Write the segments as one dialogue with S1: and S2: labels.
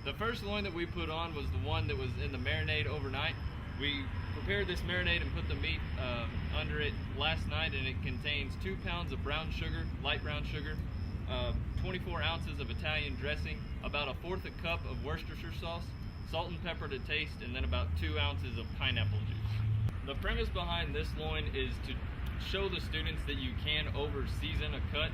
S1: The first loin that we put on was the one that was in the marinade overnight. We prepared this marinade and put the meat under it last night, and it contains 2 pounds of brown sugar, light brown sugar, 24 ounces of Italian dressing, about 1/4 cup of Worcestershire sauce, salt and pepper to taste, and then about 2 ounces of pineapple juice. The premise behind this loin is to show the students that you can over season a cut.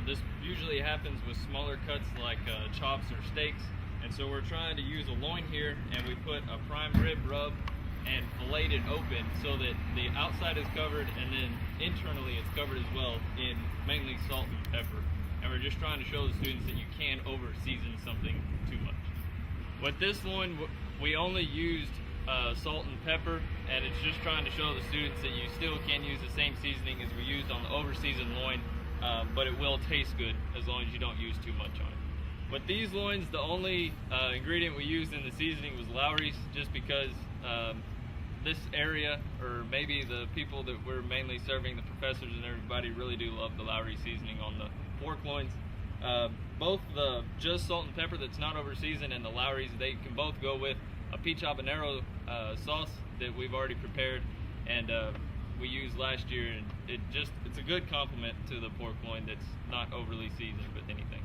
S1: This usually happens with smaller cuts like chops or steaks, and so we're trying to use a loin here, and we put a prime rib rub and filleted it open so that the outside is covered, and then internally it's covered as well in mainly salt and pepper. And we're just trying to show the students that you can over season something too much. With this loin, we only used salt and pepper, and it's just trying to show the students that you still can use the same seasoning as we used on the over seasoned loin, but it will taste good as long as you don't use too much on it. With these loins, the only ingredient we used in the seasoning was Lowry's, just because this area, or maybe the people that we're mainly serving, the professors and everybody, really do love the Lowry seasoning on the pork loins. Both the just salt and pepper that's not over seasoned and the Lowry's, they can both go with a peach habanero sauce that we've already prepared and we used last year, and it's a good complement to the pork loin that's not overly seasoned with anything.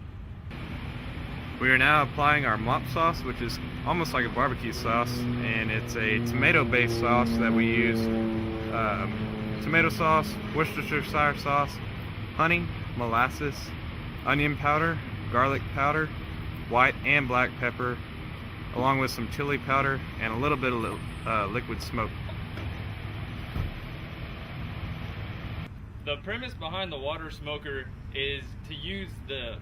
S2: We are now applying our mop sauce, which is almost like a barbecue sauce, and it's a tomato-based sauce that we use tomato sauce, Worcestershire sauce, honey, molasses, onion powder, garlic powder, white and black pepper, along with some chili powder and a little bit of liquid smoke.
S1: The premise behind the water smoker is to use the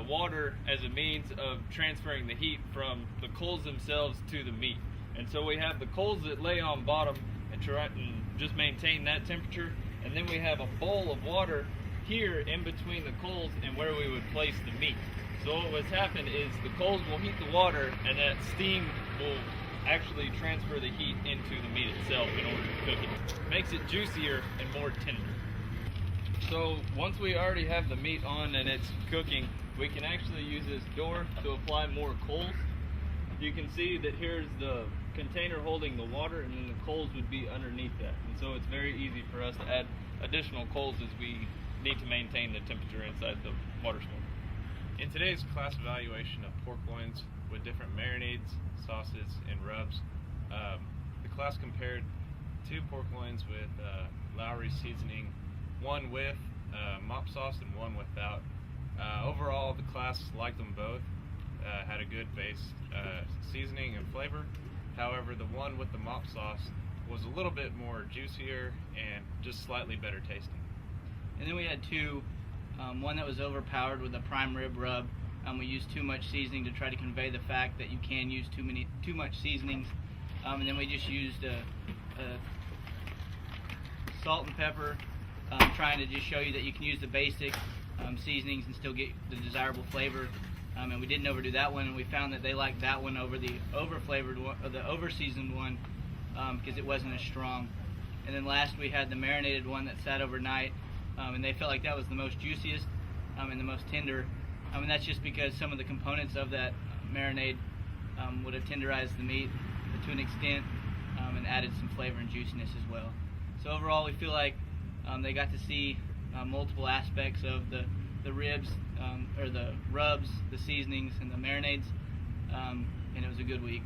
S1: water as a means of transferring the heat from the coals themselves to the meat. And so we have the coals that lay on bottom and try and just maintain that temperature, and then we have a bowl of water here in between the coals and where we would place the meat. So what's happened is the coals will heat the water, and that steam will actually transfer the heat into the meat itself in order to cook it. Makes it juicier and more tender. So once we already have the meat on and it's cooking, we can actually use this door to apply more coals. You can see that here's the container holding the water, and then the coals would be underneath that. And so it's very easy for us to add additional coals as we need to maintain the temperature inside the water smoker.
S3: In today's class evaluation of pork loins with different marinades, sauces, and rubs, the class compared 2 pork loins with Lowry seasoning, one with mop sauce and one without. Overall, the class liked them both, had a good base seasoning and flavor. However, the one with the mop sauce was a little bit more juicier and just slightly better tasting.
S4: And then we had 2, one that was overpowered with a prime rib rub. We used too much seasoning to try to convey the fact that you can use too much seasonings. And then we just used salt and pepper, trying to just show you that you can use the basic seasonings and still get the desirable flavor. And we didn't overdo that one, and we found that they liked that one over the over-flavored one, or the over-seasoned one, because it wasn't as strong. And then last we had the marinated one that sat overnight, and they felt like that was the most juiciest and the most tender. And that's just because some of the components of that marinade would have tenderized the meat to an extent and added some flavor and juiciness as well. So overall, we feel like they got to see multiple aspects of the ribs, or the rubs, the seasonings, and the marinades, and it was a good week.